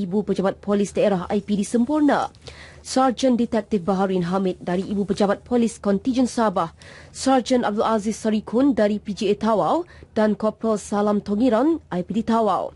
Ibu Pejabat Polis Daerah IPD Sempurna, Sarjan Detektif Baharin Hamid dari Ibu Pejabat Polis Kontijen Sabah, Sarjan Abdul Aziz Sarikun dari PGA Tawau dan Korporal Salam Tongiran IPD Tawau.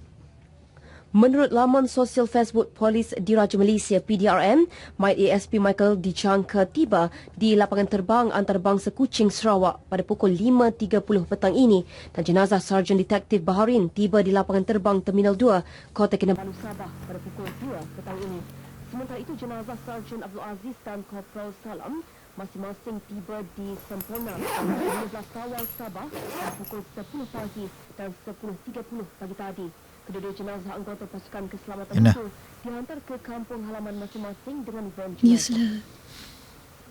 Menurut laman sosial Facebook Polis Diraja Malaysia PDRM, Mayat ASP Michael dijangka tiba di lapangan terbang antarabangsa Kuching, Sarawak pada pukul 5.30 petang ini dan jenazah Sarjan Detektif Baharin tiba di lapangan terbang Terminal 2, Kota Kinabalu, Sabah pada pukul 2 petang ini. Sementara itu, jenazah Sarjan Abdul Aziz dan Korporal Salam masing-masing tiba di Sempurna pada 15 Tawau, Sabah pada pukul 10 pagi dan 10.30 pagi tadi. Kedua-dua jenazah anggota pasukan keselamatan itu dihantar ke kampung halaman masing-masing dengan van jenazah.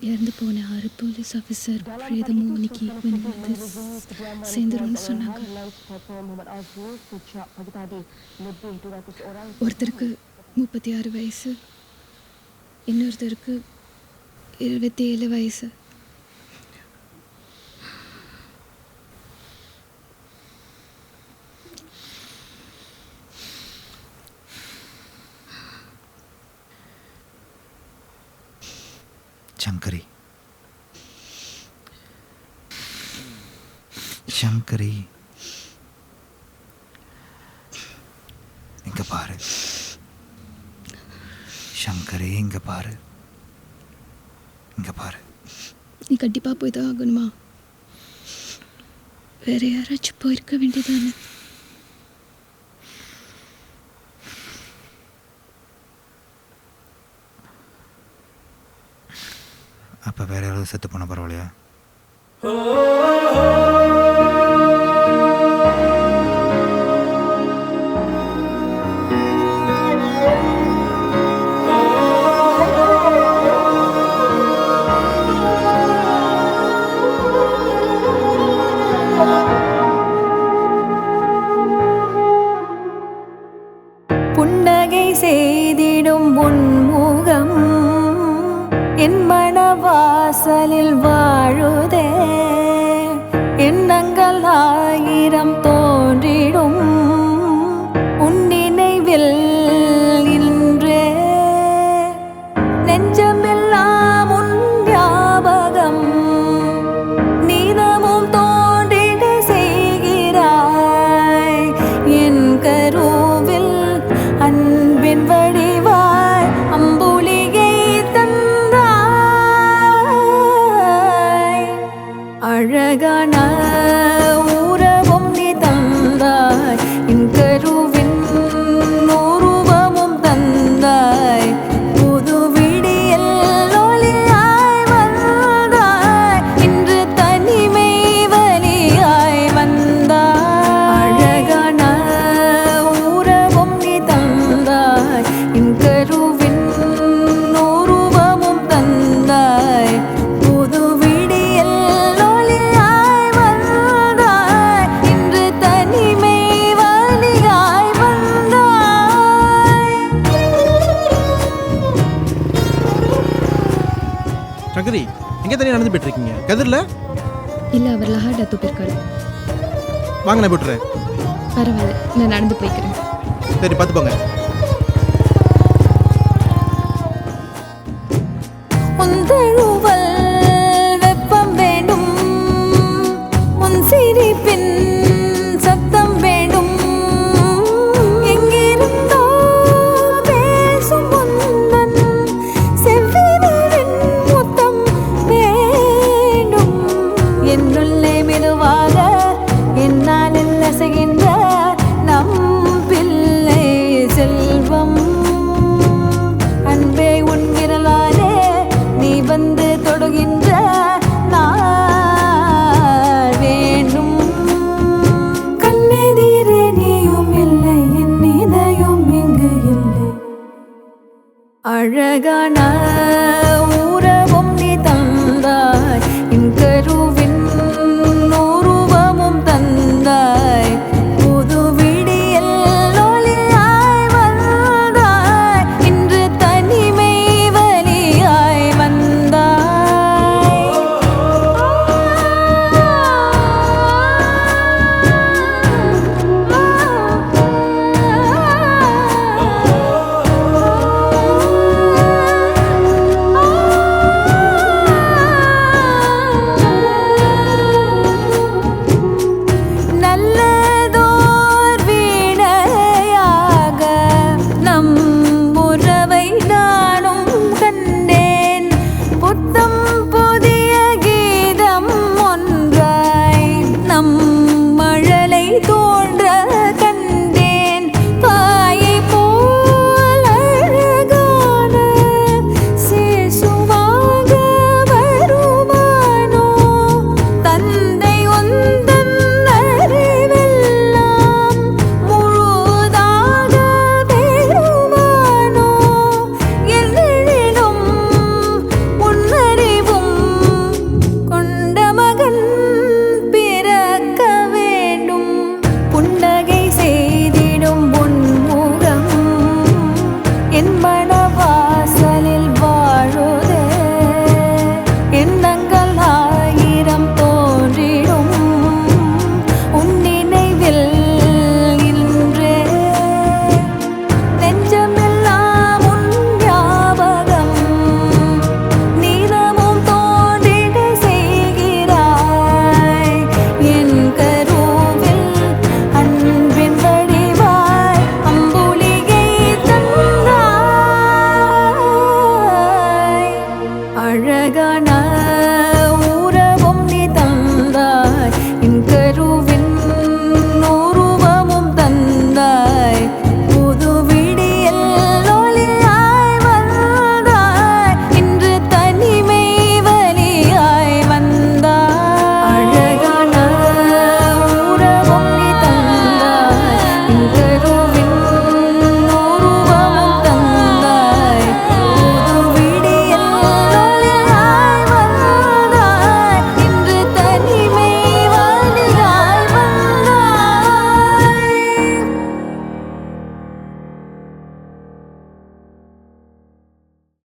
இறந்து போன 6 police officer பிரேதமும் இன்னைக்கு வந்து சேர்ந்துரும்னு சொன்னாங்க. ஒருத்தருக்கு 36 வயசு, இன்னொருத்தருக்கு 27 வயசு. சங்கரி, இங்க பாரு. சங்கரி, இங்க பாரு. இங்க பாரு. நீ கண்டிப்பா போய் தான் ஆகணுமா? வேற யாராச்சும் போயிருக்க வேண்டியதானே? அப்ப வேற யாராவது செத்து போன பரவாயில்லையா? புன்னகை செய்திடும் உன்முகம் என் மனவாசலில் வாழுதே. எண்ணங்கள் 1000 தோன்றிடும் உன் நினைவில் இன்றே. நெஞ்சமெல்லாம் உன் ஞாபகம் நீதமும் தோன்றிட செய்கிறாய். என் கருவில் அன்பின் வடிவாய் அம்புலிகை தந்தாய். அழகான உறவும் நீ தந்தாய், என் கருவின் உருவமும் தந்தாய். புது விடியல் ஒளியாய் வந்தாய், இன்று தனிமை வலியாய் வந்தாய். அழகான உறவும் நீ தந்தாய், என் கருவின் உருவமும் தந்தாய். புது விடியல் ஒளியாய் வந்தாய், இன்று தனிமை வலியாய் வந்தாய். சங்கரி, எங்கே தனியாக நடந்து போயிட்டு இருக்கீங்க? கதிரில் இல்ல, அவர் லஹார்டா தூக்கிருக்காரு. வாங்க, நான் போட்டுறேன். பரவாயில்ல, நான் நடந்து போய்க்கிறேன். சரி, பார்த்து போங்க. உந்தழுவல் வெப்பம் வேண்டும், உன் சிரிப்பின் சத்தம் வேண்டும். எங்கிருந்தோ பேசும் உந்தன் செவ்விதழின் முத்தம் வேண்டும். என்னுள்ளே மெதுவாக என்னால் அசைகின்ற நம் பிள்ளை செல்வம். அன்பே உன் விரலாலே நீ வந்து தொடுகின்ற நாள் வேண்டும். கண்ணெதிரே நீயும் இல்லை, என் இதயம் இங்கு இல்லை. அழகான